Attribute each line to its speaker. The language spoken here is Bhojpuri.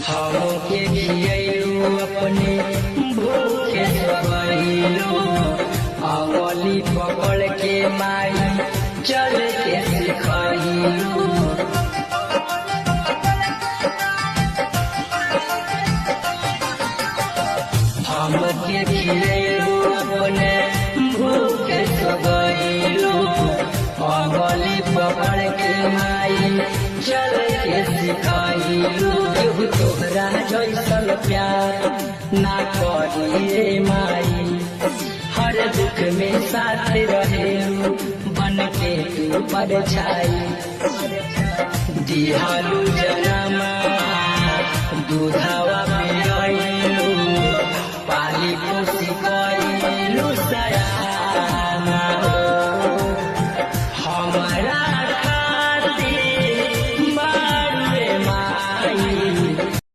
Speaker 1: हमके खियलू अपने भूखे सबैलू अवली पकड़ के माई चल के सिखैलू हमके खियलू अपने भूखे सबैलू अवली पकड़ के माई चल के सिखैलू तोहरा जैसल प्यार ना करिए माई हर दुख में साथ रहे बन के तू परछाई दिहालू जनमा दूधा